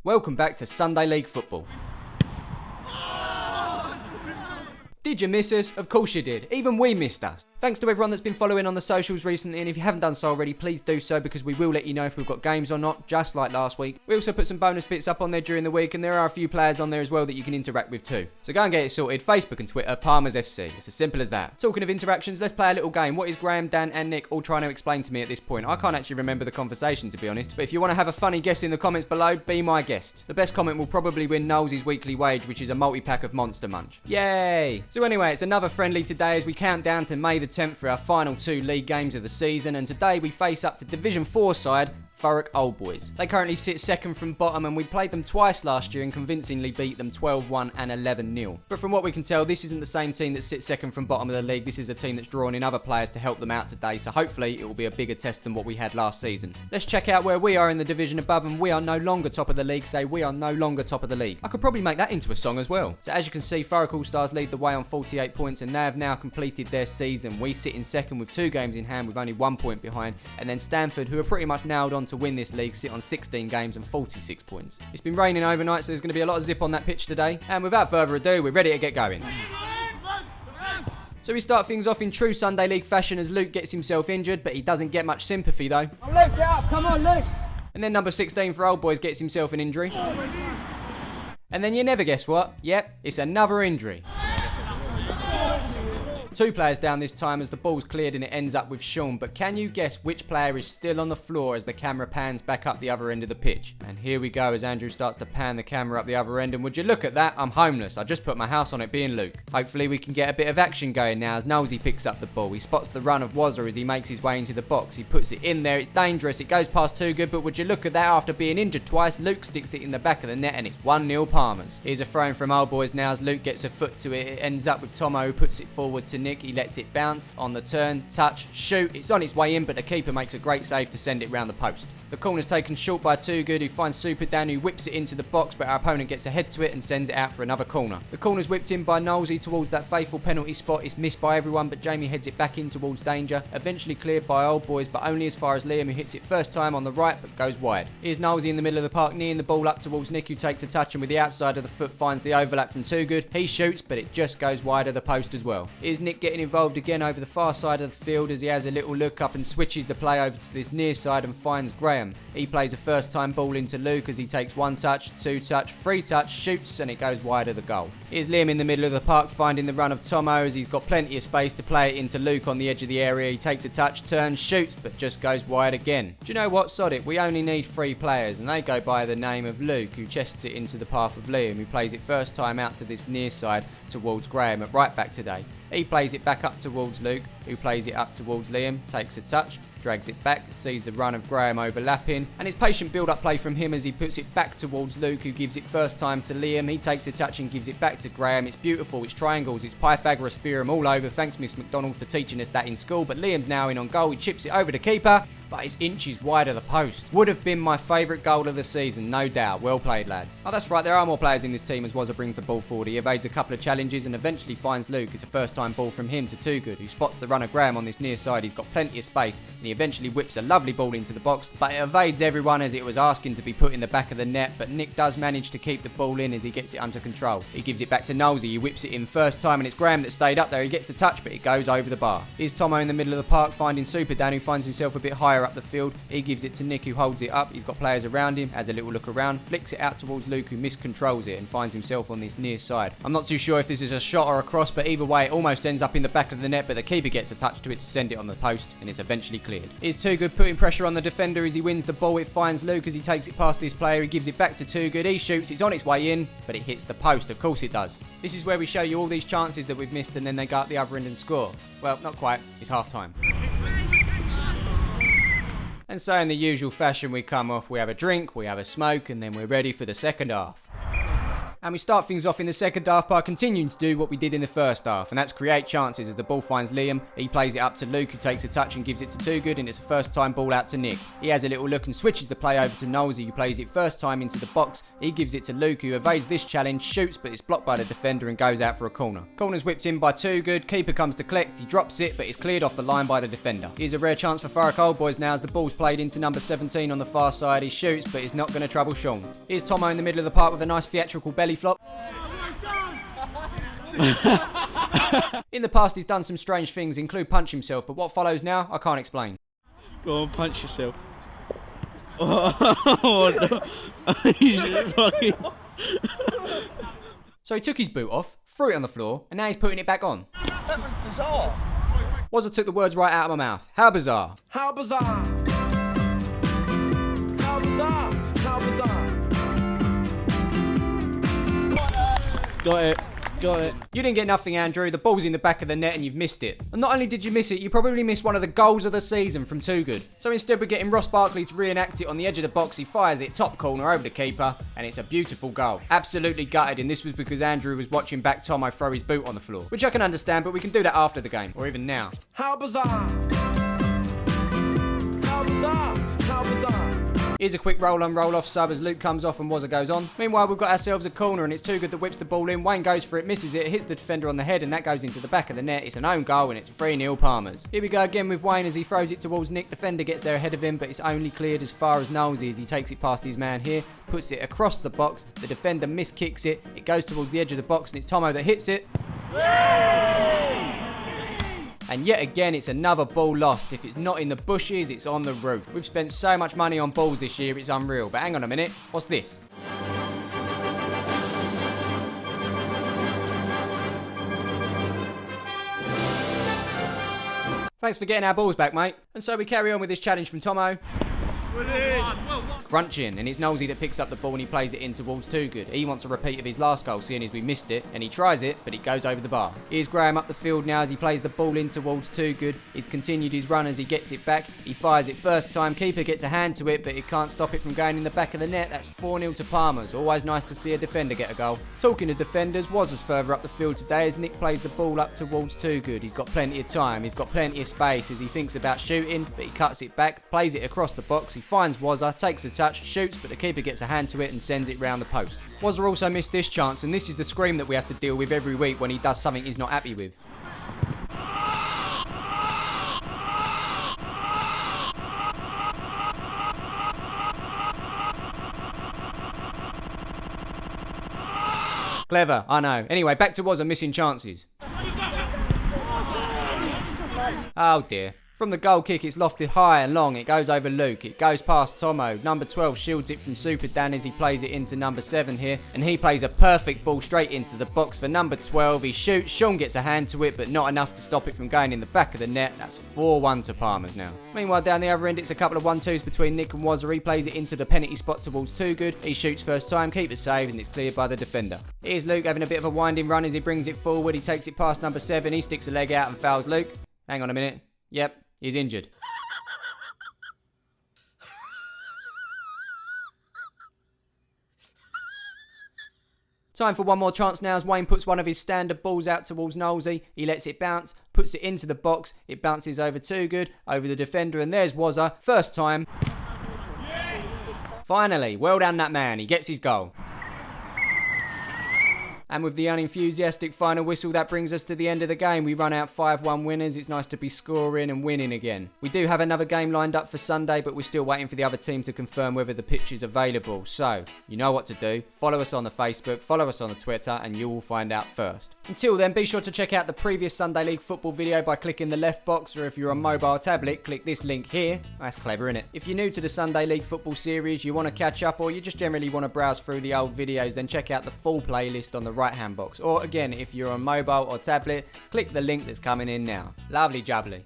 Welcome back to Sunday League Football. Did you miss us? Of course you did. Even we missed us. Thanks to everyone that's been following on the socials recently, and if you haven't done so already, please do so because we will let you know if we've got games or not, just like last week. We also put some bonus bits up on there during the week, and there are a few players on there as well that you can interact with too. So go and get it sorted. Facebook and Twitter, Palmers FC. It's as simple as that. Talking of interactions, let's play a little game. What is Graham, Dan and Nick all trying to explain to me at this point? I can't actually remember the conversation, to be honest, but if you want to have a funny guess in the comments below, be my guest. The best comment will probably win Knowles' weekly wage, which is a multi-pack of Monster Munch. Yay! So anyway, it's another friendly today as we count down to May the 10th for our final 2 league games of the season, and today we face up to Division 4 side Thurrock Old Boys. They currently sit second from bottom, and we played them twice last year and convincingly beat them 12-1 and 11-0. But from what we can tell, this isn't the same team that sits second from bottom of the league. This is a team that's drawn in other players to help them out today, so hopefully it will be a bigger test than what we had last season. Let's check out where we are in the division above, and we are no longer top of the league. Say we are no longer top of the league. I could probably make that into a song as well. So as you can see, Thurrock All Stars lead the way on 48 points, and they have now completed their season. We sit in second with 2 games in hand with only 1 point behind, and then Stanford, who are pretty much nailed on to win this league, sit on 16 games and 46 points. It's been raining overnight, so there's going to be a lot of zip on that pitch today. And without further ado, we're ready to get going. So we start things off in true Sunday League fashion as Luke gets himself injured, but he doesn't get much sympathy though. Oh, Luke, get up, come on, Luke! And then number 16 for Old Boys gets himself an injury. And then you never guess what? Yep, it's another injury. 2 players down this time as the ball's cleared and it ends up with Sean, but can you guess which player is still on the floor as the camera pans back up the other end of the pitch? And here we go as Andrew starts to pan the camera up the other end, and would you look at that, I'm homeless. I just put my house on it being Luke. Hopefully we can get a bit of action going now as Knowlesy picks up the ball. He spots the run of Wazza as he makes his way into the box. He puts it in there, it's dangerous, it goes past Too Good, but would you look at that, after being injured twice, Luke sticks it in the back of the net and it's 1-0 Palmers. Here's a throw in from Old Boys now as Luke gets a foot to it. It ends up with Tomo who puts it forward to Nick. He lets it bounce on the turn, touch, shoot. It's on its way in, but the keeper makes a great save to send it round the post. The corner's taken short by Too Good, who finds Super Dan, who whips it into the box, but our opponent gets ahead to it and sends it out for another corner. The corner's whipped in by Knowlesy towards that faithful penalty spot. It's missed by everyone, but Jamie heads it back in towards danger. Eventually cleared by Old Boys, but only as far as Liam, who hits it first time on the right, but goes wide. Here's Knowlesy in the middle of the park, kneeing the ball up towards Nick, who takes a touch and with the outside of the foot finds the overlap from Too Good. He shoots, but it just goes wide of the post as well. Here's Nick getting involved again over the far side of the field as he has a little look up and switches the play over to this near side and finds Graham. He plays a first time ball into Luke as he takes 1 touch, 2 touch, 3 touch, shoots, and it goes wide of the goal. Here's Liam in the middle of the park finding the run of Tomo as he's got plenty of space to play it into Luke on the edge of the area. He takes a touch, turns, shoots, but just goes wide again. Do you know what? Sod it. We only need 3 players, and they go by the name of Luke, who chests it into the path of Liam, who plays it first time out to this near side towards Graham at right back today. He plays it back up towards Luke, who plays it up towards Liam, takes a touch, drags it back, sees the run of Graham overlapping, and it's patient build-up play from him as he puts it back towards Luke, who gives it first time to Liam. He takes a touch and gives it back to Graham. It's beautiful, it's triangles, it's Pythagoras theorem all over. Thanks Miss McDonald for teaching us that in school, but Liam's now in on goal. He chips it over the keeper, but it's inches wide of the post. Would have been my favourite goal of the season, no doubt. Well played, lads. Oh, that's right, there are more players in this team as Wazza brings the ball forward. He evades a couple of challenges and eventually finds Luke. It's a first time ball from him to Too Good, who spots the run of Graham on this near side. He's got plenty of space and he eventually whips a lovely ball into the box, but it evades everyone as it was asking to be put in the back of the net, but Nick does manage to keep the ball in as he gets it under control. He gives it back to Knowlesy, he whips it in first time, and it's Graham that stayed up there. He gets the touch, but it goes over the bar. Here's Tomo in the middle of the park finding Super Dan, who finds himself a bit higher up the field. He gives it to Nick, who holds it up. He's got players around him, has a little look around, flicks it out towards Luke, who miscontrols it and finds himself on this near side. I'm not too sure if this is a shot or a cross, but either way it almost ends up in the back of the net, but the keeper gets a touch to it to send it on the post, and it's eventually cleared. Here's Too Good putting pressure on the defender as he wins the ball. It finds Luke as he takes it past this player. He gives it back to Too Good. He shoots, it's on its way in, but it hits the post. Of course it does. This is where we show you all these chances that we've missed and then they go up the other end and score. Well, not quite. It's half time. And so in the usual fashion we come off, we have a drink, we have a smoke, and then we're ready for the second half. And we start things off in the second half by continuing to do what we did in the first half, and that's create chances as the ball finds Liam. He plays it up to Luke, who takes a touch and gives it to Too Good, and it's a first time ball out to Nick. He has a little look and switches the play over to Nosey, who plays it first time into the box. He gives it to Luke, who evades this challenge, shoots, but it's blocked by the defender and goes out for a corner. Corner's whipped in by Too Good, keeper comes to collect, he drops it, but it's cleared off the line by the defender. Here's a rare chance for Thurrock Old Boys now as the ball's played into number 17 on the far side. He shoots, but it's not going to trouble Sean. Here's Tomo in the middle of the park with a nice theatrical belly flop. In the past he's done some strange things, include punch himself, but what follows now I can't explain. Go on, punch yourself. Oh, no. Fucking... So he took his boot off, threw it on the floor, and now he's putting it back on. That was bizarre. Wazza took the words right out of my mouth. How bizarre. How bizarre. How bizarre. How bizarre. Got it. Got it. You didn't get nothing, Andrew. The ball's in the back of the net and you've missed it. And not only did you miss it, you probably missed one of the goals of the season from Too Good. So instead we're getting Ross Barkley to reenact it on the edge of the box. He fires it top corner over the keeper and it's a beautiful goal. Absolutely gutted, and this was because Andrew was watching back Tomo throw his boot on the floor. Which I can understand, but we can do that after the game, or even now. How bizarre. How bizarre. How bizarre. Here's a quick roll-on, roll-off sub as Luke comes off and Wazza goes on. Meanwhile, we've got ourselves a corner and it's Too Good that whips the ball in. Wayne goes for it, misses it, hits the defender on the head and that goes into the back of the net. It's an own goal and it's 3-0 Palmers. Here we go again with Wayne as he throws it towards Nick. Defender gets there ahead of him, but it's only cleared as far as Nosey as he takes it past his man here, puts it across the box. The defender miskicks it. It goes towards the edge of the box and it's Tomo that hits it. And yet again, it's another ball lost. If it's not in the bushes, it's on the roof. We've spent so much money on balls this year, it's unreal. But hang on a minute, what's this? Thanks for getting our balls back, mate. And so we carry on with this challenge from Tomo. Crunching, and it's Nosey that picks up the ball and he plays it in towards Too Good. He wants a repeat of his last goal, seeing as we missed it, and he tries it, but it goes over the bar. Here's Graham up the field now as he plays the ball in towards Too Good. He's continued his run as he gets it back. He fires it first time. Keeper gets a hand to it, but he can't stop it from going in the back of the net. That's 4-0 to Palmers. Always nice to see a defender get a goal. Talking of defenders, Wazza's further up the field today as Nick plays the ball up towards Too Good. He's got plenty of time. He's got plenty of space as he thinks about shooting, but he cuts it back, plays it across the box. He finds Wazza, takes a touch, shoots, but the keeper gets a hand to it and sends it round the post. Wazza also missed this chance, and this is the scream that we have to deal with every week when he does something he's not happy with. Clever, I know. Anyway, back to Wazza missing chances. Oh dear. From the goal kick, it's lofted high and long. It goes over Luke. It goes past Tomo. Number 12 shields it from Super Dan as he plays it into number 7 here. And he plays a perfect ball straight into the box for number 12. He shoots. Sean gets a hand to it, but not enough to stop it from going in the back of the net. That's 4-1 to Palmers now. Meanwhile, down the other end, it's a couple of 1-2s between Nick and Wazza. He plays it into the penalty spot towards Too Good. He shoots first time, keeper saves, and it's cleared by the defender. Here's Luke having a bit of a winding run as he brings it forward. He takes it past number 7. He sticks a leg out and fouls Luke. Hang on a minute. Yep. He's injured. Time for one more chance now as Wayne puts one of his standard balls out towards Nosey. He lets it bounce, puts it into the box. It bounces over Too Good, over the defender, and there's Wazza. First time. Finally, well done that man. He gets his goal. And with the unenthusiastic final whistle, that brings us to the end of the game. We run out 5-1 winners. It's nice to be scoring and winning again. We do have another game lined up for Sunday, but we're still waiting for the other team to confirm whether the pitch is available. So, you know what to do. Follow us on the Facebook, follow us on the Twitter, and you will find out first. Until then, be sure to check out the previous Sunday League football video by clicking the left box, or if you're on mobile or tablet, click this link here. That's clever, isn't it? If you're new to the Sunday League football series, you want to catch up, or you just generally want to browse through the old videos, then check out the full playlist on the right-hand box. Or again, if you're on mobile or tablet, click the link that's coming in now. Lovely jubbly.